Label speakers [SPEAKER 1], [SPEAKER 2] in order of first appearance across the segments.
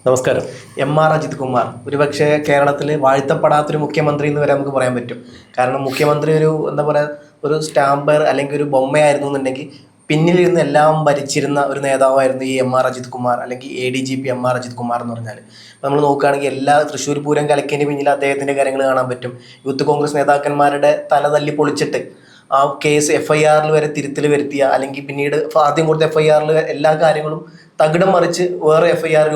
[SPEAKER 1] നമസ്കാരം.
[SPEAKER 2] അജിത് കുമാർ ഒരുപക്ഷെ കേരളത്തിൽ വാഴ്ത്തപ്പെടാത്തൊരു മുഖ്യമന്ത്രി എന്ന് വരെ നമുക്ക് പറയാൻ പറ്റും. കാരണം മുഖ്യമന്ത്രി ഒരു എന്താ പറയുക, ഒരു സ്റ്റാമ്പർ അല്ലെങ്കിൽ ഒരു ബൊമ്മയായിരുന്നു എന്നുണ്ടെങ്കിൽ പിന്നിലിരുന്ന് എല്ലാം ഭരിച്ചിരുന്ന ഒരു നേതാവായിരുന്നു ഈ അജിത് കുമാർ, അല്ലെങ്കിൽ ADGP അജിത് കുമാർ എന്ന് പറഞ്ഞാൽ. നമ്മൾ നോക്കുകയാണെങ്കിൽ എല്ലാ തൃശ്ശൂർ പൂരം കലക്കിയതിന് പിന്നിൽ അദ്ദേഹത്തിൻ്റെ കാര്യങ്ങൾ കാണാൻ പറ്റും. യൂത്ത് കോൺഗ്രസ് നേതാക്കന്മാരുടെ തല തല്ലി പൊളിച്ചിട്ട് ആ കേസ് FIR വരെ തിരുത്തൽ വരുത്തിയ, അല്ലെങ്കിൽ പിന്നീട് ആദ്യം കൊടുത്ത FIR എല്ലാ കാര്യങ്ങളും തകിടം മറിച്ച് വേറെ FIR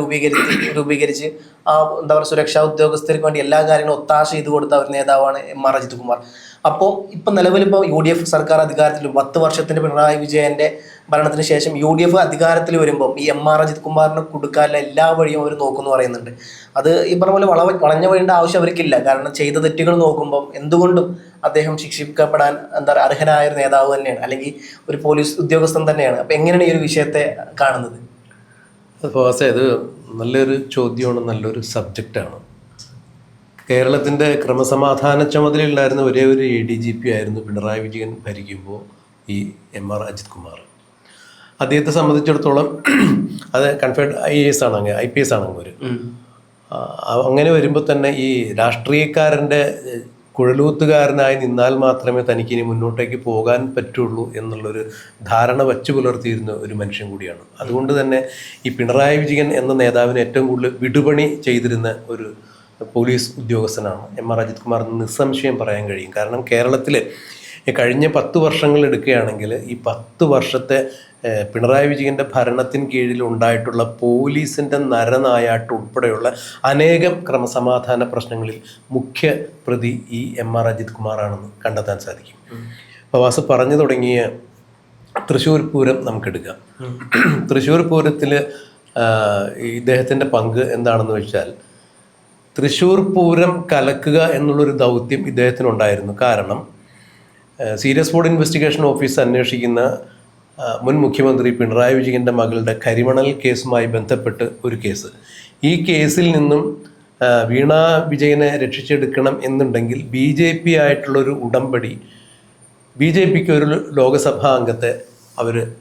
[SPEAKER 2] രൂപീകരിച്ച് ആ എന്താ പറയുക സുരക്ഷാ ഉദ്യോഗസ്ഥർക്ക് വേണ്ടി എല്ലാ കാര്യങ്ങളും ഒത്താശ ചെയ്ത് കൊടുത്ത ഒരു നേതാവാണ് അജിത് കുമാർ. അപ്പോൾ ഇപ്പം നിലവിലിപ്പോൾ UDF സർക്കാർ അധികാരത്തിൽ 10 വർഷത്തിൻ്റെ പിണറായി വിജയൻ്റെ ഭരണത്തിന് ശേഷം UDF അധികാരത്തിൽ വരുമ്പം ഈ അജിത് കുമാറിനെ കൊടുക്കാനുള്ള എല്ലാ വഴിയും അവർ നോക്കുമെന്ന് പറയുന്നുണ്ട്. അത് ഈ പറഞ്ഞ പോലെ വളഞ്ഞ വഴിയുടെ ആവശ്യം അവർക്കില്ല. കാരണം ചെയ്ത തെറ്റുകൾ നോക്കുമ്പം എന്തുകൊണ്ടും അദ്ദേഹം ശിക്ഷിക്കപ്പെടാൻ എന്താ പറയുക അർഹനായ ഒരു നേതാവ് തന്നെയാണ്, അല്ലെങ്കിൽ ഒരു പോലീസ് ഉദ്യോഗസ്ഥൻ തന്നെയാണ്. അപ്പം എങ്ങനെയാണ് ഈ ഒരു വിഷയത്തെ കാണുന്നത്?
[SPEAKER 1] ഇത് നല്ലൊരു ചോദ്യമാണ്, നല്ലൊരു സബ്ജക്റ്റാണ്. കേരളത്തിൻ്റെ ക്രമസമാധാന ചുമതലയുണ്ടായിരുന്ന ഒരേ ഒരു ADGP ആയിരുന്നു പിണറായി വിജയൻ ഭരിക്കുമ്പോൾ ഈ അജിത് കുമാർ. അദ്ദേഹത്തെ സംബന്ധിച്ചിടത്തോളം അത് കൺഫേർഡ് IAS ആണ്, IPS ആണ് ഒരു. അങ്ങനെ വരുമ്പോൾ തന്നെ ഈ രാഷ്ട്രീയക്കാരൻ്റെ കുഴലൂത്തുകാരനായി നിന്നാൽ മാത്രമേ തനിക്കിനി മുന്നോട്ടേക്ക് പോകാൻ പറ്റുള്ളൂ എന്നുള്ളൊരു ധാരണ വച്ചു പുലർത്തിയിരുന്ന ഒരു മനുഷ്യൻ കൂടിയാണ്. അതുകൊണ്ട് തന്നെ ഈ പിണറായി വിജയൻ എന്ന നേതാവിന് ഏറ്റവും കൂടുതൽ വിടുപണി ചെയ്തിരുന്ന ഒരു പോലീസ് ഉദ്യോഗസ്ഥനാണ് അജിത് കുമാർ എന്ന് നിസ്സംശയം പറയാൻ കഴിയും. കാരണം കേരളത്തിൽ കഴിഞ്ഞ 10 വർഷങ്ങൾ എടുക്കുകയാണെങ്കിൽ ഈ 10 വർഷത്തെ പിണറായി വിജയൻ്റെ ഭരണത്തിന് കീഴിൽ ഉണ്ടായിട്ടുള്ള പോലീസിൻ്റെ നരനായാട്ട് ഉൾപ്പെടെയുള്ള അനേകം ക്രമസമാധാന പ്രശ്നങ്ങളിൽ മുഖ്യ പ്രതി ഈ അജിത് കുമാറാണെന്ന് കണ്ടെത്താൻ സാധിക്കും. പ്രവാസ് പറഞ്ഞു തുടങ്ങിയ തൃശ്ശൂർ പൂരം നമുക്കെടുക്കാം. തൃശ്ശൂർ പൂരത്തിൽ ഇദ്ദേഹത്തിൻ്റെ പങ്ക് എന്താണെന്ന് വെച്ചാൽ, തൃശ്ശൂർ പൂരം കലക്കുക എന്നുള്ളൊരു ദൗത്യം ഇദ്ദേഹത്തിനുണ്ടായിരുന്നു. കാരണം സീരിയസ് ഫ്രോഡ് ഇൻവെസ്റ്റിഗേഷൻ ഓഫീസ് അന്വേഷിക്കുന്ന മുൻ മുഖ്യമന്ത്രി പിണറായി വിജയൻ്റെ മകളുടെ കരിമണൽ കേസുമായി ബന്ധപ്പെട്ട് ഒരു കേസ്. ഈ കേസിൽ നിന്നും വീണ വിജയനെ രക്ഷിച്ചെടുക്കണം എന്നുണ്ടെങ്കിൽ BJP ആയിട്ടുള്ളൊരു ഉടമ്പടി, BJPക്ക് ഒരു ലോകസഭാ അംഗത്തെ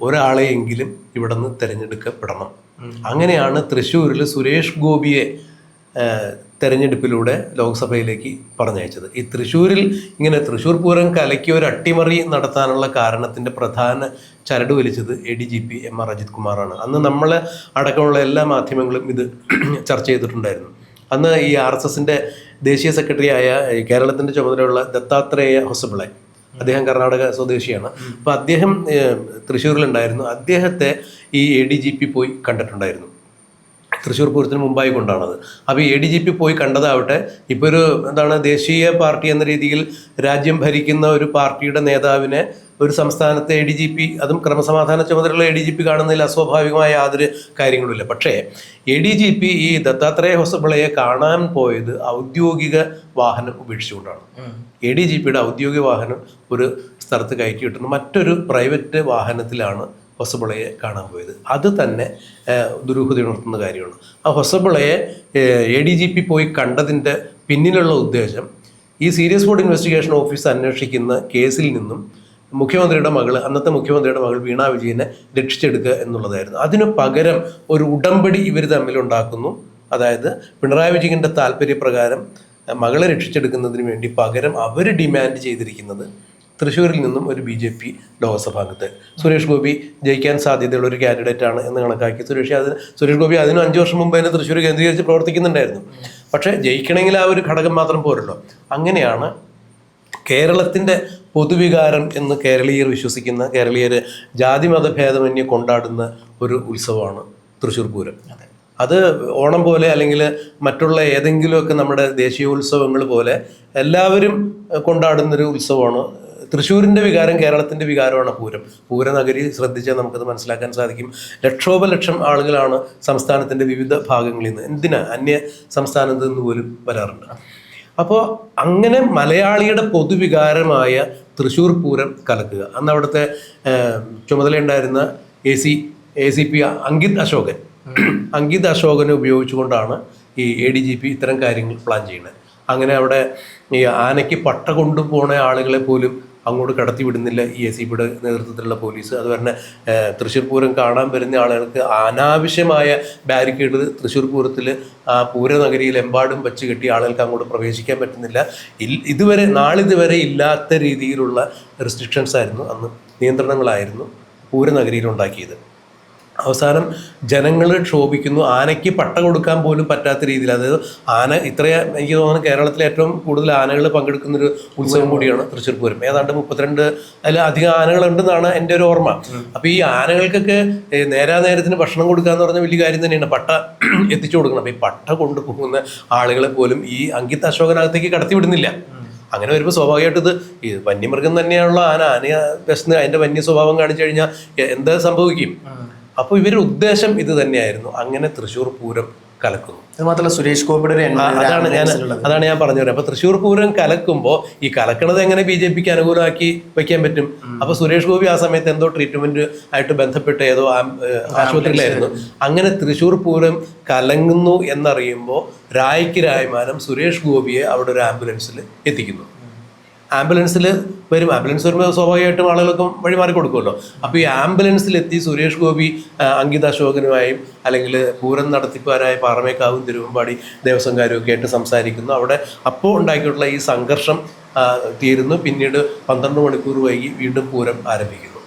[SPEAKER 1] ഒരാളെയെങ്കിലും ഇവിടെ നിന്ന് തിരഞ്ഞെടുക്കപ്പെടണം. അങ്ങനെയാണ് തൃശ്ശൂരിൽ സുരേഷ് ഗോപിയെ തെരഞ്ഞെടുപ്പിലൂടെ ലോക്സഭയിലേക്ക് പറഞ്ഞയച്ചത്. ഈ തൃശ്ശൂരിൽ ഇങ്ങനെ തൃശ്ശൂർ പൂരം കലക്കി ഒരു അട്ടിമറി നടത്താനുള്ള കാരണത്തിൻ്റെ പ്രധാന ചരട് വലിച്ചത് ADGP അജിത് കുമാറാണ്. അന്ന് നമ്മൾ അടക്കമുള്ള എല്ലാ മാധ്യമങ്ങളും ഇത് ചർച്ച ചെയ്തിട്ടുണ്ടായിരുന്നു. അന്ന് ഈ RSSൻ്റെ ദേശീയ സെക്രട്ടറി ആയ കേരളത്തിൻ്റെ ചുമതലയുള്ള ദത്താത്രേയ ഹൊസബിളെ, അദ്ദേഹം കർണാടക സ്വദേശിയാണ്. അപ്പോൾ അദ്ദേഹം തൃശ്ശൂരിലുണ്ടായിരുന്നു. അദ്ദേഹത്തെ ഈ ADGP പോയി കണ്ടിട്ടുണ്ടായിരുന്നു. തൃശ്ശൂർ പൂരത്തിന് മുമ്പായി കൊണ്ടാണത്. അപ്പോൾ ADGP പോയി കണ്ടതാവട്ടെ, ഇപ്പോൾ ഒരു ദേശീയ പാർട്ടി എന്ന രീതിയിൽ രാജ്യം ഭരിക്കുന്ന ഒരു പാർട്ടിയുടെ നേതാവിനെ ഒരു സംസ്ഥാനത്തെ ADGP, അതും ക്രമസമാധാന ചുമതലയുള്ള ADGP കാണുന്നതിൽ അസ്വാഭാവികമായ യാതൊരു കാര്യങ്ങളുമില്ല. പക്ഷേ ADGP ഈ ദത്താത്രേയ ഹൊസബിളയെ കാണാൻ പോയത് ഔദ്യോഗിക വാഹനം ഉപേക്ഷിച്ചുകൊണ്ടാണ്. ADGPയുടെ ഔദ്യോഗിക വാഹനം ഒരു സ്ഥലത്ത് കയറ്റി കിട്ടുന്നു, മറ്റൊരു പ്രൈവറ്റ് വാഹനത്തിലാണ് ഹൊസബിളയെ കാണാൻ പോയത്. അത് തന്നെ ദുരൂഹത ഉണർത്തുന്ന കാര്യമാണ്. ആ ഹൊസബിളയെ ADGP പോയി കണ്ടതിൻ്റെ പിന്നിലുള്ള ഉദ്ദേശം ഈ സീരിയസ് ഫ്രോഡ് ഇൻവെസ്റ്റിഗേഷൻ ഓഫീസ് അന്വേഷിക്കുന്ന കേസിൽ നിന്നും അന്നത്തെ മുഖ്യമന്ത്രിയുടെ മകൾ വീണ വിജയനെ രക്ഷിച്ചെടുക്കുക എന്നുള്ളതായിരുന്നു. അതിനു പകരം ഒരു ഉടമ്പടി ഇവർ തമ്മിലുണ്ടാക്കുന്നു. അതായത് പിണറായി വിജയൻ്റെ താല്പര്യപ്രകാരം മകളെ രക്ഷിച്ചെടുക്കുന്നതിന് വേണ്ടി പകരം അവർ ഡിമാൻഡ് ചെയ്തിരിക്കുന്നത് തൃശ്ശൂരിൽ നിന്നും ഒരു BJP ലോക്സഭാംഗത്തെ, സുരേഷ് ഗോപി ജയിക്കാൻ സാധ്യതയുള്ള ഒരു കാൻഡിഡേറ്റ് ആണ് എന്ന് കണക്കാക്കി സുരേഷ് ഗോപി അതിന് 5 വർഷം മുമ്പ് തന്നെ തൃശ്ശൂർ കേന്ദ്രീകരിച്ച് പ്രവർത്തിക്കുന്നുണ്ടായിരുന്നു. പക്ഷേ ജയിക്കണമെങ്കിൽ ആ ഒരു ഘടകം മാത്രം പോരല്ലോ. അങ്ങനെയാണ് കേരളത്തിൻ്റെ പൊതുവികാരം എന്ന് കേരളീയർ വിശ്വസിക്കുന്ന, കേരളീയർ ജാതിമത ഭേദമന്യേ കൊണ്ടാടുന്ന ഒരു ഉത്സവമാണ് തൃശ്ശൂർ പൂരം. അത് ഓണം പോലെ അല്ലെങ്കിൽ മറ്റുള്ള ഏതെങ്കിലുമൊക്കെ നമ്മുടെ ദേശീയോത്സവങ്ങൾ പോലെ എല്ലാവരും കൊണ്ടാടുന്നൊരു ഉത്സവമാണ്. തൃശ്ശൂരിൻ്റെ വികാരം കേരളത്തിൻ്റെ വികാരമാണ് പൂരം. പൂരനഗരി ശ്രദ്ധിച്ചാൽ നമുക്കത് മനസ്സിലാക്കാൻ സാധിക്കും. ലക്ഷോപലക്ഷം ആളുകളാണ് സംസ്ഥാനത്തിൻ്റെ വിവിധ ഭാഗങ്ങളിൽ നിന്ന്, അന്യ സംസ്ഥാനത്ത് നിന്ന് പോലും വരാറുണ്ട്. അപ്പോൾ അങ്ങനെ മലയാളിയുടെ പൊതുവികാരമായ തൃശ്ശൂർ പൂരം കലക്കുക. അന്ന് അവിടുത്തെ ചുമതലയുണ്ടായിരുന്ന ACP അങ്കിത് അശോകനെ ഉപയോഗിച്ചുകൊണ്ടാണ് ഈ ADGP ഇത്തരം കാര്യങ്ങൾ പ്ലാൻ ചെയ്യുന്നത്. അങ്ങനെ അവിടെ ഈ ആനയ്ക്ക് പട്ട കൊണ്ടുപോണ ആളുകളെ പോലും അങ്ങോട്ട് കടത്തി വിടുന്നില്ല ഈ ACPയുടെ നേതൃത്വത്തിലുള്ള പോലീസ്. അതുപോലെ തന്നെ തൃശ്ശൂർ പൂരം കാണാൻ വരുന്ന ആളുകൾക്ക് അനാവശ്യമായ ബാരിക്കേഡ് തൃശ്ശൂർ പൂരത്തിൽ പൂരനഗരിയിൽ എമ്പാടും വെച്ച് കെട്ടി ആളുകൾക്ക് അങ്ങോട്ട് പ്രവേശിക്കാൻ പറ്റുന്നില്ല. നാളിതുവരെ ഇല്ലാത്ത രീതിയിലുള്ള റെസ്ട്രിക്ഷൻസ് ആയിരുന്നു അന്ന്, നിയന്ത്രണങ്ങളായിരുന്നു പൂരനഗരിയിൽ ഉണ്ടാക്കിയത്. അവസാനം ജനങ്ങൾ ക്ഷോഭിക്കുന്നു. ആനയ്ക്ക് പട്ട കൊടുക്കാൻ പോലും പറ്റാത്ത രീതിയിൽ, അതായത് ആന എനിക്ക് തോന്നുന്നു കേരളത്തിലെ ഏറ്റവും കൂടുതൽ ആനകൾ പങ്കെടുക്കുന്നൊരു ഉത്സവം കൂടിയാണ് തൃശ്ശൂർ പൂരം. ഏതാണ്ട് 32 അതിലധികം ആനകളുണ്ടെന്നാണ് എൻ്റെ ഒരു ഓർമ്മ. അപ്പോൾ ഈ ആനകൾക്കൊക്കെ നേരത്തിന് ഭക്ഷണം കൊടുക്കുക എന്ന് പറഞ്ഞാൽ വലിയ കാര്യം തന്നെയാണ്. പട്ട എത്തിച്ചു കൊടുക്കണം. അപ്പോൾ ഈ പട്ട കൊണ്ടുപോകുന്ന ആളുകളെ പോലും ഈ അങ്കിത് അശോകനകത്തേക്ക് കടത്തി വിടുന്നില്ല. അങ്ങനെ വരുമ്പോൾ സ്വാഭാവികമായിട്ട് ഈ വന്യമൃഗം തന്നെയാണുള്ള ആന വിശന്ന് അതിൻ്റെ വന്യ സ്വഭാവം കാണിച്ചു കഴിഞ്ഞാൽ എന്താ സംഭവിക്കും? അപ്പോൾ ഇവരുടെ ഉദ്ദേശം ഇത് തന്നെയായിരുന്നു. അങ്ങനെ തൃശ്ശൂർ പൂരം കലക്കുന്നു.
[SPEAKER 2] അത് മാത്രമല്ല സുരേഷ് ഗോപിയുടെ
[SPEAKER 1] അതാണ് ഞാൻ പറഞ്ഞു വരുന്നത്. അപ്പോൾ തൃശ്ശൂർ പൂരം കലക്കുമ്പോൾ ഈ കലക്കണത് എങ്ങനെ BJPക്ക് അനുകൂലമാക്കി വയ്ക്കാൻ പറ്റും? അപ്പോൾ സുരേഷ് ഗോപി ആ സമയത്ത് എന്തോ ട്രീറ്റ്മെന്റ് ആയിട്ട് ബന്ധപ്പെട്ട് ഏതോ ആശുപത്രിയിലായിരുന്നു. അങ്ങനെ തൃശ്ശൂർ പൂരം കലങ്ങുന്നു എന്നറിയുമ്പോൾ രായ്മാനം സുരേഷ് ഗോപിയെ അവിടെ ഒരു ആംബുലൻസിൽ എത്തിക്കുന്നു. ആംബുലൻസിൽ ആംബുലൻസ് വരുമ്പോൾ സ്വാഭാവികമായിട്ടും ആളുകൾക്കും വഴിമാറി കൊടുക്കുമല്ലോ. അപ്പോൾ ഈ ആംബുലൻസിലെത്തി സുരേഷ് ഗോപി അങ്കിത് അശോകനുമായും അല്ലെങ്കിൽ പൂരം നടത്തിപ്പുകാരായ പാറമേക്കാവും തിരുവമ്പാടി ദേവസ്വംകാരും ഒക്കെ ആയിട്ട് സംസാരിക്കുന്നു. അവിടെ അപ്പോൾ ഉണ്ടാക്കിയിട്ടുള്ള ഈ സംഘർഷം തീരുന്നു. പിന്നീട് 12 മണിക്കൂർ വൈകി വീണ്ടും പൂരം ആരംഭിക്കുന്നു.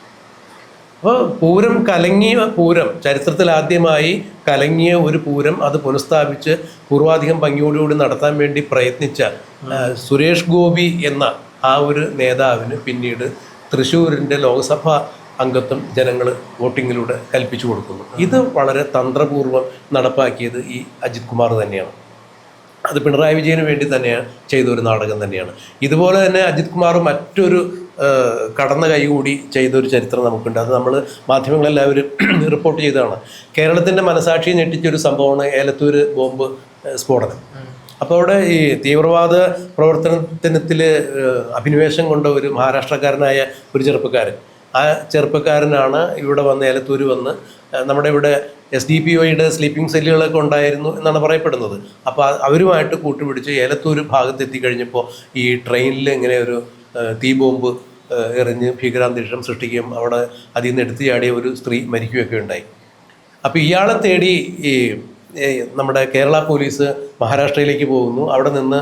[SPEAKER 1] അപ്പോൾ പൂരം ചരിത്രത്തിൽ ആദ്യമായി കലങ്ങിയ ഒരു പൂരം അത് പുനഃസ്ഥാപിച്ച് പൂർവാധികം ഭംഗിയോടുകൂടി നടത്താൻ വേണ്ടി പ്രയത്നിച്ച സുരേഷ് ഗോപി എന്ന ആ ഒരു നേതാവിന് പിന്നീട് തൃശ്ശൂരിൻ്റെ ലോക്സഭാ അംഗത്വം ജനങ്ങൾ വോട്ടിങ്ങിലൂടെ കൽപ്പിച്ചു കൊടുക്കുന്നു. ഇത് വളരെ തന്ത്രപൂർവ്വം നടപ്പാക്കിയത് ഈ അജിത് കുമാർ തന്നെയാണ്. അത് പിണറായി വിജയന് വേണ്ടി തന്നെയാണ് ചെയ്തൊരു നാടകം തന്നെയാണ്. ഇതുപോലെ തന്നെ അജിത് കുമാർ മറ്റൊരു കടന്ന കൈകൂടി ചെയ്തൊരു ചരിത്രം നമുക്കുണ്ട്. അത് നമ്മൾ മാധ്യമങ്ങളെല്ലാവരും റിപ്പോർട്ട് ചെയ്തതാണ്. കേരളത്തിൻ്റെ മനസാക്ഷി ഞെട്ടിച്ചൊരു സംഭവമാണ് ഏലത്തൂർ ബോംബ് സ്ഫോടനം. അപ്പോൾ അവിടെ ഈ തീവ്രവാദ പ്രവർത്തനത്തിൽ അഭിനിവേശം കൊണ്ട ഒരു മഹാരാഷ്ട്രക്കാരനായ ഒരു ചെറുപ്പക്കാരൻ, ആ ചെറുപ്പക്കാരനാണ് ഇവിടെ വന്ന് ഏലത്തൂർ വന്ന് നമ്മുടെ ഇവിടെ SDPIയുടെ സ്ലീപ്പിംഗ് സെല്ലുകളൊക്കെ ഉണ്ടായിരുന്നു എന്നാണ് പറയപ്പെടുന്നത്. അപ്പോൾ അവരുമായിട്ട് കൂട്ടുപിടിച്ച് ഏലത്തൂർ ഭാഗത്തെത്തി കഴിഞ്ഞപ്പോൾ ഈ ട്രെയിനിൽ ഇങ്ങനെ ഒരു തീ ബോംബ് എറിഞ്ഞ് ഭീകരാന്തരീക്ഷം സൃഷ്ടിക്കുകയും അവിടെ അതിൽ നിന്ന് എടുത്തു ചാടിയ ഒരു സ്ത്രീ മരിക്കുകയൊക്കെ ഉണ്ടായി. അപ്പോൾ ഇയാളെ തേടി ഈ നമ്മുടെ കേരള പോലീസ് മഹാരാഷ്ട്രയിലേക്ക് പോകുന്നു. അവിടെ നിന്ന്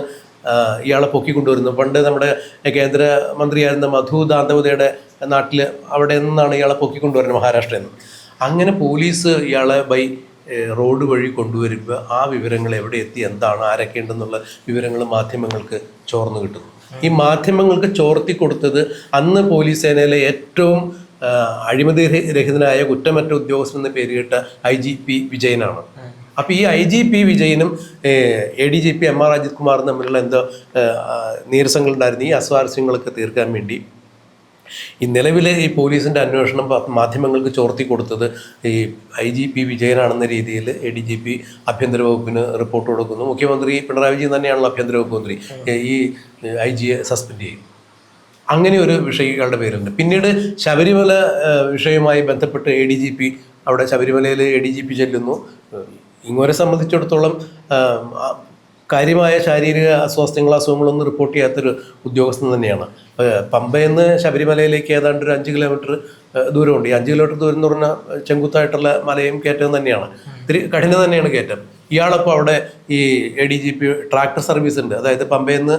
[SPEAKER 1] ഇയാളെ പൊക്കിക്കൊണ്ടുവരുന്നു. പണ്ട് നമ്മുടെ കേന്ദ്രമന്ത്രിയായിരുന്ന മധു ദാന്തവതയുടെ നാട്ടിൽ അവിടെ നിന്നാണ് ഇയാളെ പൊക്കിക്കൊണ്ടുവരുന്നത്, മഹാരാഷ്ട്രയിൽ നിന്ന്. അങ്ങനെ പോലീസ് ഇയാളെ റോഡ് വഴി കൊണ്ടുവരുമ്പോൾ ആ വിവരങ്ങൾ എവിടെ എത്തി, എന്താണ്, ആരൊക്കെ ഉണ്ടെന്നുള്ള വിവരങ്ങൾ മാധ്യമങ്ങൾക്ക് ചോർന്നു കിട്ടുന്നു. ഈ മാധ്യമങ്ങൾക്ക് ചോർത്തി കൊടുത്തത് അന്ന് പോലീസ് സേനയിലെ ഏറ്റവും അഴിമതി രഹിതനായ കുറ്റമറ്റ ഉദ്യോഗസ്ഥൻ എന്ന പേരുകേട്ട IGP വിജയനാണ്. അപ്പോൾ ഈ IGP വിജയനും ADGP MR അജിത് കുമാറും തമ്മിലുള്ള എന്തോ നീരസങ്ങളുണ്ടായിരുന്നു. ഈ അസ്വാരസ്യങ്ങളൊക്കെ തീർക്കാൻ വേണ്ടി ഈ നിലവിലെ ഈ പോലീസിൻ്റെ അന്വേഷണം മാധ്യമങ്ങൾക്ക് ചോർത്തി കൊടുത്തത് ഈ IGP വിജയനാണെന്ന രീതിയിൽ ADGP ആഭ്യന്തര വകുപ്പിന് റിപ്പോർട്ട് കൊടുക്കുന്നു. മുഖ്യമന്ത്രി പിണറായി വിജയൻ തന്നെയാണല്ലോ ആഭ്യന്തര വകുപ്പ് മന്ത്രി. ഈ IG-യെ സസ്പെൻഡ് ചെയ്യും. അങ്ങനെ ഒരു വിഷയം ഇയാളുടെ പേരുണ്ട്. പിന്നീട് ശബരിമല വിഷയവുമായി ബന്ധപ്പെട്ട് ADGP അവിടെ ശബരിമലയിൽ ADGP ചെല്ലുന്നു. ഇങ്ങോരെ സംബന്ധിച്ചിടത്തോളം കാര്യമായ ശാരീരിക അസുഖങ്ങളൊന്നും റിപ്പോർട്ട് ചെയ്യാത്തൊരു ഉദ്യോഗസ്ഥൻ തന്നെയാണ്. പമ്പയിൽ നിന്ന് ശബരിമലയിലേക്ക് ഏതാണ്ട് ഒരു 5 കിലോമീറ്റർ ദൂരമുണ്ട്. ഈ 5 കിലോമീറ്റർ ദൂരം എന്ന് പറഞ്ഞാൽ ചെങ്കുത്തായിട്ടുള്ള മലയും കയറ്റം തന്നെയാണ്, ഇത്തിരി കഠിനം തന്നെയാണ് കയറ്റം. ഇയാളപ്പോൾ അവിടെ ഈ ADGP ട്രാക്ടർ സർവീസ് ഉണ്ട്. അതായത് പമ്പയിൽ നിന്ന്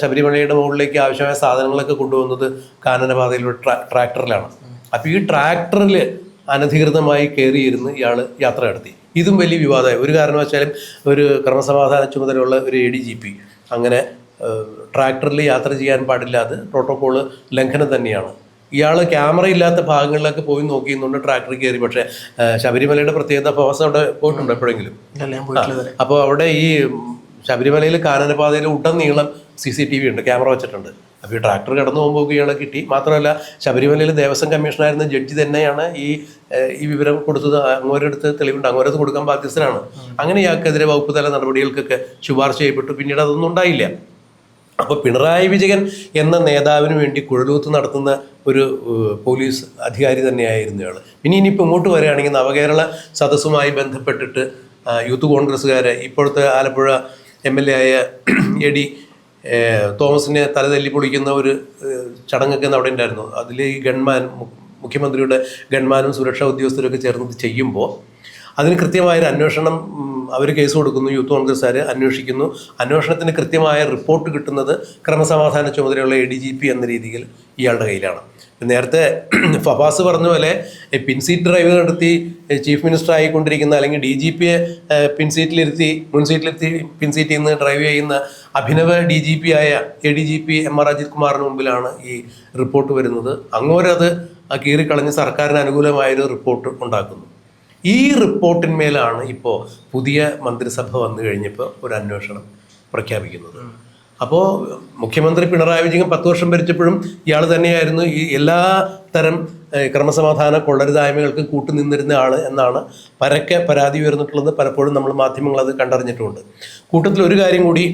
[SPEAKER 1] ശബരിമലയുടെ മുകളിലേക്ക് ആവശ്യമായ സാധനങ്ങളൊക്കെ കൊണ്ടുപോകുന്നത് കാനനപാതയിലൂടെ ട്രാക്ടറിലാണ്. അപ്പോൾ ഈ ട്രാക്ടറിൽ അനധികൃതമായി കയറിയിരുന്ന് ഇയാൾ യാത്ര നടത്തി. ഇതും വലിയ വിവാദമായി. ഒരു കാരണവശാലും ഒരു ക്രമസമാധാന ചുമതലയുള്ള ഒരു ADGP അങ്ങനെ ട്രാക്ടറിൽ യാത്ര ചെയ്യാൻ പാടില്ല. അത് പ്രോട്ടോക്കോൾ ലംഘനം തന്നെയാണ്. ഇയാൾ ക്യാമറ ഇല്ലാത്ത ഭാഗങ്ങളിലൊക്കെ പോയി നോക്കിയെന്നുണ്ട് ട്രാക്ടറിൽ കയറി. പക്ഷേ ശബരിമലയുടെ പ്രത്യേകത ഫേമസ് അവിടെ പോയിട്ടുണ്ടോ എപ്പോഴെങ്കിലും? അപ്പോൾ അവിടെ ഈ ശബരിമലയിൽ കാനനപാതയിൽ ഉടനീളം CCTV ഉണ്ട്, ക്യാമറ വെച്ചിട്ടുണ്ട്. അപ്പോൾ ഈ ട്രാക്ടർ കടന്നു പോകുമ്പോൾ ഇയാളെ കിട്ടി. മാത്രമല്ല ശബരിമലയിൽ ദേവസ്വം കമ്മീഷണറായിരുന്ന ജഡ്ജി തന്നെയാണ് ഈ വിവരം കൊടുത്തത്. അങ്ങോരടുത്ത് തെളിവുണ്ട്, അങ്ങോരത്ത് കൊടുക്കാൻ ബാധ്യസ്ഥനാണ്. അങ്ങനെ ഇയാൾക്കെതിരെ വകുപ്പ് തല നടപടികൾക്കൊക്കെ ശുപാർശ ചെയ്യപ്പെട്ടു. പിന്നീട് അതൊന്നും ഉണ്ടായില്ല. അപ്പോൾ പിണറായി വിജയൻ എന്ന നേതാവിന് വേണ്ടി കുഴലൂത്ത് നടത്തുന്ന ഒരു പോലീസ് അധികാരി തന്നെയായിരുന്നു ഇയാൾ. ഇനിയിപ്പോൾ ഇങ്ങോട്ട് വരികയാണെങ്കിൽ നവകേരള സദസ്സുമായി ബന്ധപ്പെട്ടിട്ട് യൂത്ത് കോൺഗ്രസ്സുകാരെ ഇപ്പോഴത്തെ ആലപ്പുഴ MLA ആയ AD തോമസിനെ തലതല്ലി പൊളിക്കുന്ന ഒരു ചടങ്ങൊക്കെ അവിടെ ഉണ്ടായിരുന്നു. അതിൽ ഈ മുഖ്യമന്ത്രിയുടെ ഗൺമാനും സുരക്ഷാ ഉദ്യോഗസ്ഥരൊക്കെ ചേർന്ന് ചെയ്യുമ്പോൾ അതിന് കൃത്യമായൊരു അന്വേഷണം അവർ കേസ് കൊടുക്കുന്നു, യൂത്ത് കോൺഗ്രസ്സുകാർ അന്വേഷിക്കുന്നു. അന്വേഷണത്തിന് കൃത്യമായ റിപ്പോർട്ട് കിട്ടുന്നത് ക്രമസമാധാന ചുമതലയുള്ള ADGP എന്ന രീതിയിൽ ഇയാളുടെ കയ്യിലാണ്. നേരത്തെ ഫവാസ് പറഞ്ഞ പോലെ പിൻസീറ്റ് ഡ്രൈവ് നടത്തി ചീഫ് മിനിസ്റ്റർ ആയിക്കൊണ്ടിരിക്കുന്ന അല്ലെങ്കിൽ DGPയെ മുൻസീറ്റിലിരുത്തി പിൻസീറ്റിൽ നിന്ന് ഡ്രൈവ് ചെയ്യുന്ന അഭിനവ DGP ആയ ADGP MR അജിത് കുമാറിന് മുമ്പിലാണ് ഈ റിപ്പോർട്ട് വരുന്നത്. അങ്ങോരത് കീറിക്കളഞ്ഞ് സർക്കാരിന് അനുകൂലമായൊരു റിപ്പോർട്ട് ഉണ്ടാക്കുന്നു. ഈ റിപ്പോർട്ടിന്മേലാണ് ഇപ്പോൾ പുതിയ മന്ത്രിസഭ വന്നു കഴിഞ്ഞപ്പോൾ ഒരു അന്വേഷണം പ്രഖ്യാപിക്കുന്നത്. അപ്പോൾ മുഖ്യമന്ത്രി പിണറായി വിജയൻ 10 വർഷം ഭരിച്ചപ്പോഴും ഇയാൾ തന്നെയായിരുന്നു ഈ എല്ലാ തരം ക്രമസമാധാന കൊള്ളരുതായ്മകൾക്ക് കൂട്ടുനിന്നിരുന്ന ആൾ എന്നാണ് പരക്കെ പരാതി ഉയർന്നിട്ടുള്ളത്. പലപ്പോഴും നമ്മൾ മാധ്യമങ്ങൾ അത് കണ്ടറിഞ്ഞിട്ടുമുണ്ട്. കൂട്ടത്തിൽ ഒരു കാര്യം കൂടി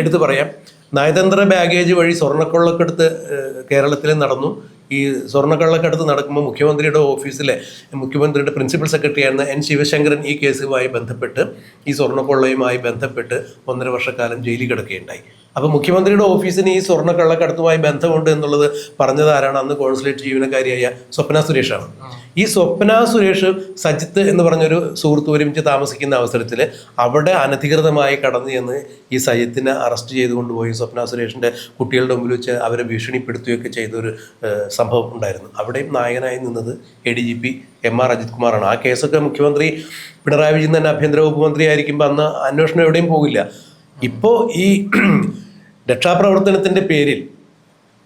[SPEAKER 1] എടുത്തു പറയാം. നയതന്ത്ര ബാഗേജ് വഴി സ്വർണ്ണക്കൊള്ളക്കെടുത്ത് കേരളത്തിൽ നടന്നു. ഈ സ്വർണ്ണക്കള്ളക്കടത്ത് നടക്കുമ്പോൾ മുഖ്യമന്ത്രിയുടെ ഓഫീസിലെ മുഖ്യമന്ത്രിയുടെ പ്രിൻസിപ്പൽ സെക്രട്ടറി ആയിരുന്ന N. ശിവശങ്കരൻ ഈ കേസുമായി ബന്ധപ്പെട്ട് ഈ സ്വർണ്ണക്കൊള്ളയുമായി ബന്ധപ്പെട്ട് 1.5 വർഷക്കാലം ജയിലിൽ കിടക്കുകയുണ്ടായി. അപ്പോൾ മുഖ്യമന്ത്രിയുടെ ഓഫീസിന് ഈ സ്വർണ്ണക്കള്ളക്കടത്തുമായി ബന്ധമുണ്ട് എന്നുള്ളത് പറഞ്ഞത് ആരാണ്? അന്ന് കോൺസുലേറ്റ് ജീവനക്കാരിയായ സ്വപ്ന സുരേഷാണ്. ഈ സ്വപ്ന സുരേഷ് സജിത്ത് എന്ന് പറഞ്ഞൊരു സുഹൃത്ത് ഒരുമിച്ച് താമസിക്കുന്ന അവസരത്തിൽ അവിടെ അനധികൃതമായി കടന്നു ചെന്ന് ഈ സജിത്തിനെ അറസ്റ്റ് ചെയ്ത് കൊണ്ടുപോയി സ്വപ്ന സുരേഷിൻ്റെ കുട്ടികളുടെ മുമ്പിൽ വെച്ച് അവരെ ഭീഷണിപ്പെടുത്തുകയൊക്കെ ചെയ്തൊരു സംഭവം ഉണ്ടായിരുന്നു. അവിടെയും നായകനായി നിന്നത് ADGP MR അജിത് കുമാറാണ്. ആ കേസൊക്കെ മുഖ്യമന്ത്രി പിണറായി വിജയൻ തന്നെ ആഭ്യന്തര വകുപ്പ് മന്ത്രി ആയിരിക്കുമ്പോൾ അന്ന് അന്വേഷണം എവിടെയും പോകില്ല. ഇപ്പോൾ ഈ രക്ഷാപ്രവർത്തനത്തിൻ്റെ പേരിൽ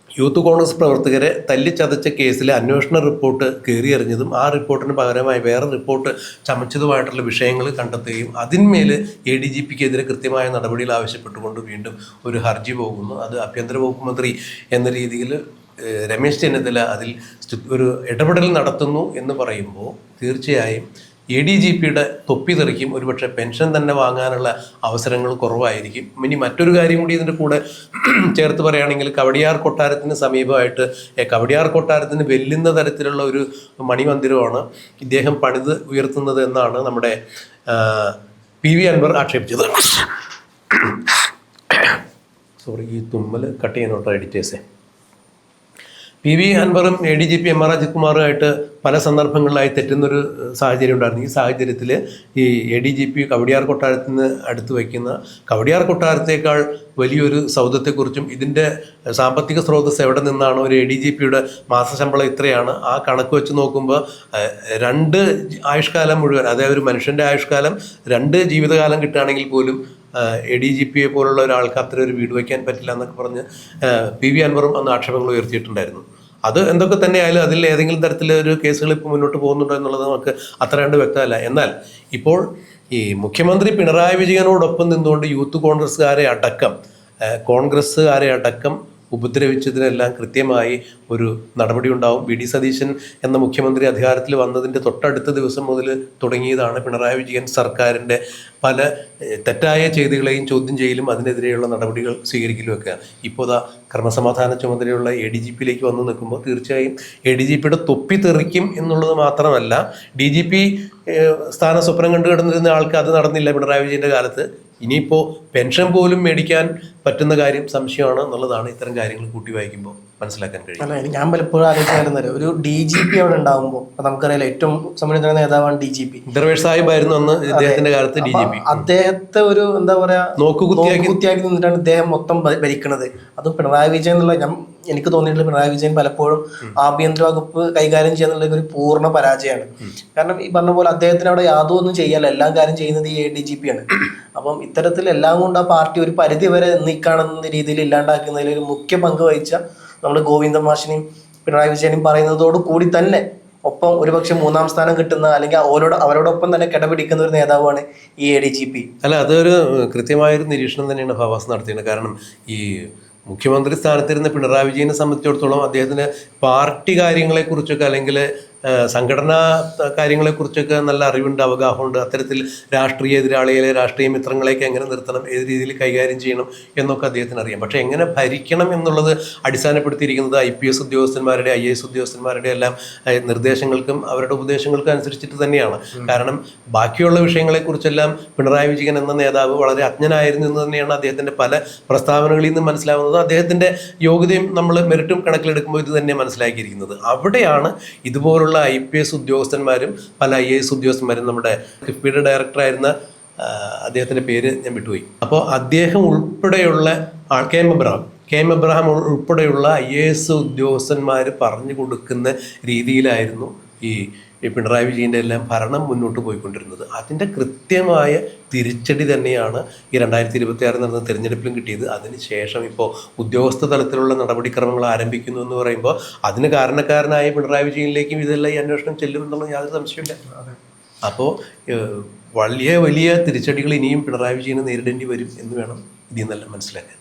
[SPEAKER 1] യൂത്ത് കോൺഗ്രസ് പ്രവർത്തകരെ തല്ലിച്ചതച്ച കേസിലെ അന്വേഷണ റിപ്പോർട്ട് കയറിയെറിഞ്ഞതും ആ റിപ്പോർട്ടിന് പകരമായി വേറെ റിപ്പോർട്ട് ചമച്ചതുമായിട്ടുള്ള വിഷയങ്ങൾ കണ്ടെത്തുകയും അതിന്മേൽ ADGPക്കെതിരെ കൃത്യമായ നടപടികൾ ആവശ്യപ്പെട്ടുകൊണ്ട് വീണ്ടും ഒരു ഹർജി പോകുന്നു. അത് ആഭ്യന്തര വകുപ്പ് മന്ത്രി എന്ന രീതിയിൽ രമേശ് ചെന്നിത്തല അതിൽ ഒരു ഇടപെടൽ നടത്തുന്നു എന്ന് പറയുമ്പോൾ തീർച്ചയായും ADGPയുടെ തൊപ്പി തെറിക്കും. ഒരുപക്ഷെ പെൻഷൻ തന്നെ വാങ്ങാനുള്ള അവസരങ്ങൾ കുറവായിരിക്കും. ഇനി മറ്റൊരു കാര്യം കൂടി ഇതിൻ്റെ കൂടെ ചേർത്ത് പറയുകയാണെങ്കിൽ കവടിയാർ കൊട്ടാരത്തിന് സമീപമായിട്ട് കവടിയാർ കൊട്ടാരത്തിന് വെല്ലുന്ന തരത്തിലുള്ള ഒരു മണിമന്ദിരമാണ് ഇദ്ദേഹം പണിത് ഉയർത്തുന്നത് എന്നാണ് നമ്മുടെ PV അൻവർ ആക്ഷേപിച്ചത്. സോറി, ഈ തുമ്മൽ കട്ട് ചെയ്യാനോട്ടോ എഡിറ്റേഴ്സേ. PV അൻവറും ADGP MR അജിത് കുമാറുമായിട്ട് പല സന്ദർഭങ്ങളിലായി തെറ്റുന്നൊരു സാഹചര്യം ഉണ്ടായിരുന്നു. ഈ സാഹചര്യത്തിൽ ഈ ADGP കവടിയാർ കൊട്ടാരത്തിന് അടുത്ത് വയ്ക്കുന്ന കവടിയാർ കൊട്ടാരത്തേക്കാൾ വലിയൊരു സൗധത്തെക്കുറിച്ചും ഇതിൻ്റെ സാമ്പത്തിക സ്രോതസ് എവിടെ നിന്നാണ്, ഒരു ADGPയുടെ മാസശമ്പളം ഇത്രയാണ്, ആ കണക്ക് വെച്ച് നോക്കുമ്പോൾ 2 ആയുഷ്കാലം മുഴുവൻ, അതായത് ഒരു മനുഷ്യൻ്റെ ആയുഷ്കാലം 2 ജീവിതകാലം കിട്ടുകയാണെങ്കിൽ പോലും ADGPയെ പോലുള്ള ഒരാൾക്ക് അത്ര ഒരു വീട് വയ്ക്കാൻ പറ്റില്ല എന്നൊക്കെ പറഞ്ഞ് PV അൻവറും അന്ന് ആക്ഷേപങ്ങൾ ഉയർത്തിയിട്ടുണ്ടായിരുന്നു. അത് എന്തൊക്കെ തന്നെയായാലും അതിൽ ഏതെങ്കിലും തരത്തിലൊരു കേസുകൾ ഇപ്പോൾ മുന്നോട്ട് പോകുന്നുണ്ടോ എന്നുള്ളത് നമുക്ക് അത്ര കണ്ട് വ്യക്തമല്ല. എന്നാൽ ഇപ്പോൾ ഈ മുഖ്യമന്ത്രി പിണറായി വിജയനോടൊപ്പം നിന്നുകൊണ്ട് യൂത്ത് കോൺഗ്രസ്സുകാരെ അടക്കം ഉപദ്രവിച്ചതിനെല്ലാം കൃത്യമായി ഒരു നടപടി ഉണ്ടാവും. VD സതീശൻ എന്ന മുഖ്യമന്ത്രി അധികാരത്തിൽ വന്നതിൻ്റെ തൊട്ടടുത്ത ദിവസം മുതൽ തുടങ്ങിയതാണ് പിണറായി വിജയൻ സർക്കാരിൻ്റെ പല തെറ്റായ ചെയ്തികളെയും ചോദ്യം ചെയ്യലും അതിനെതിരെയുള്ള നടപടികൾ സ്വീകരിക്കലുമൊക്കെ. ഇപ്പോൾ ക്രമസമാധാന ചുമതലയുള്ള ADGPയിലേക്ക് വന്നു നിൽക്കുമ്പോൾ തീർച്ചയായും ADGPയുടെ തൊപ്പി തെറിക്കും എന്നുള്ളത് മാത്രമല്ല, DGP സ്ഥാന സ്വപ്നം കണ്ടു കിടന്നിരുന്ന ആൾക്ക് അത് നടന്നില്ല പിണറായി വിജയൻ്റെ കാലത്ത്. ഇനിയിപ്പോൾ പെൻഷൻ പോലും മേടിക്കാൻ പറ്റുന്ന കാര്യം സംശയമാണ് എന്നുള്ളതാണ് ഇത്തരം കാര്യങ്ങൾ കൂട്ടി വായിക്കുമ്പോൾ മനസ്സിലാക്കാൻ കഴിയും.
[SPEAKER 2] അല്ല, ഞാൻ പലപ്പോഴും ആലോചിച്ചായിരുന്നത് ഒരു DGP അവിടെ ഉണ്ടാകുമ്പോൾ നമുക്കറിയാലോ ഏറ്റവും സമ്മതിക്കുന്ന നേതാവാണ് DGP.
[SPEAKER 1] ദർവേഷ് സാഹിബ് ആയിരുന്നു അന്ന് ഇദ്ദേഹത്തിന്റെ കാലത്ത് DGP.
[SPEAKER 2] അദ്ദേഹത്തെ ഒരു എന്താ പറയാ നോക്കുകുത്തിയാക്കി നിന്നിട്ടാണ് ഇദ്ദേഹം മൊത്തം ഭരിക്കുന്നത്. അതും പിണറായി വിജയൻ എന്നുള്ള എനിക്ക് തോന്നിയിട്ടുള്ള പിണറായി വിജയൻ പലപ്പോഴും ആഭ്യന്തര വകുപ്പ് കൈകാര്യം ചെയ്യാന്നുള്ള ഒരു പൂർണ്ണ പരാജയമാണ്. കാരണം ഈ പറഞ്ഞ പോലെ അദ്ദേഹത്തിന് അവിടെ യാതൊന്നും ചെയ്യാല്ല, എല്ലാം കാര്യം ചെയ്യുന്നത് ഈ ADGP ആണ്. അപ്പം ഇത്തരത്തിൽ എല്ലാം കൊണ്ട് ആ പാർട്ടി ഒരു പരിധി വരെ നീക്കാണെന്ന രീതിയിൽ ഇല്ലാണ്ടാക്കുന്നതിൽ ഒരു മുഖ്യ പങ്ക് വഹിച്ച നമ്മൾ ഗോവിന്ദ മാഷിനെയും പിണറായി വിജയനും പറയുന്നതോട് കൂടി തന്നെ ഒപ്പം ഒരുപക്ഷെ 3ാം സ്ഥാനം കിട്ടുന്ന അല്ലെങ്കിൽ അവരോടൊപ്പം തന്നെ കിടപിടിക്കുന്ന ഒരു നേതാവാണ് ഈ ADGP.
[SPEAKER 1] അല്ല, അതൊരു കൃത്യമായൊരു നിരീക്ഷണം തന്നെയാണ് ഫവാസ് നടത്തിയത്. കാരണം ഈ മുഖ്യമന്ത്രി സ്ഥാനത്തിരുന്ന പിണറായി വിജയനെ സംബന്ധിച്ചിടത്തോളം അദ്ദേഹത്തിന് പാർട്ടി കാര്യങ്ങളെക്കുറിച്ചൊക്കെ അല്ലെങ്കിൽ സംഘടനാ കാര്യങ്ങളെക്കുറിച്ചൊക്കെ നല്ല അറിവുണ്ട്, അവഗാഹമുണ്ട്. അത്തരത്തിൽ രാഷ്ട്രീയ എതിരാളികളെ, രാഷ്ട്രീയ മിത്രങ്ങളെയൊക്കെ എങ്ങനെ നിർത്തണം, ഏത് രീതിയിൽ കൈകാര്യം ചെയ്യണം എന്നൊക്കെ അദ്ദേഹത്തിന് അറിയാം. പക്ഷേ എങ്ങനെ ഭരിക്കണം എന്നുള്ളത് അടിസ്ഥാനപ്പെടുത്തിയിരിക്കുന്നത് IPS ഉദ്യോഗസ്ഥന്മാരുടെ, IAS ഉദ്യോഗസ്ഥന്മാരുടെ എല്ലാം നിർദ്ദേശങ്ങൾക്കും അവരുടെ ഉപദേശങ്ങൾക്കും അനുസരിച്ചിട്ട് തന്നെയാണ്. കാരണം ബാക്കിയുള്ള വിഷയങ്ങളെക്കുറിച്ചെല്ലാം പിണറായി വിജയൻ എന്ന നേതാവ് വളരെ അജ്ഞനായിരുന്നു എന്ന് തന്നെയാണ് അദ്ദേഹത്തിൻ്റെ പല പ്രസ്താവനകളിൽ നിന്ന് മനസ്സിലാവുന്നത്. അദ്ദേഹത്തിൻ്റെ യോഗ്യതയും നമ്മൾ മെറിറ്റും കണക്കിലെടുക്കുമ്പോൾ ഇത് തന്നെ മനസ്സിലാക്കിയിരിക്കുന്നത്. അവിടെയാണ് ഇതുപോലുള്ള IPS ഉദ്യോഗസ്ഥന്മാരും പല IAS ഉദ്യോഗസ്ഥന്മാരും, നമ്മുടെ കിഫ്ബിയുടെ ഡയറക്ടറായിരുന്ന അദ്ദേഹത്തിൻ്റെ പേര് ഞാൻ വിട്ടുപോയി, അപ്പോൾ അദ്ദേഹം ഉൾപ്പെടെയുള്ള കെ എം എബ്രഹാം ഉൾപ്പെടെയുള്ള IAS ഉദ്യോഗസ്ഥന്മാർ പറഞ്ഞു കൊടുക്കുന്ന രീതിയിലായിരുന്നു ഈ പിണറായി വിജയൻ്റെ എല്ലാം ഭരണം മുന്നോട്ട് പോയിക്കൊണ്ടിരുന്നത്. അതിൻ്റെ കൃത്യമായ തിരിച്ചടി തന്നെയാണ് ഈ 2026 നടന്ന തിരഞ്ഞെടുപ്പിലും കിട്ടിയത്. അതിനുശേഷം ഇപ്പോൾ ഉദ്യോഗസ്ഥ തലത്തിലുള്ള നടപടിക്രമങ്ങൾ ആരംഭിക്കുന്നു എന്ന് പറയുമ്പോൾ അതിന് കാരണക്കാരനായ പിണറായി വിജയനിലേക്കും ഇതെല്ലാം ഈ അന്വേഷണം ചെല്ലുമെന്നുള്ള യാതൊരു സംശയമില്ല. അപ്പോൾ വലിയ വലിയ തിരിച്ചടികൾ ഇനിയും പിണറായി വിജയന് നേരിടേണ്ടി വരും എന്ന് വേണം ഇതിൽ നിന്നെല്ലാം മനസ്സിലാക്കാൻ.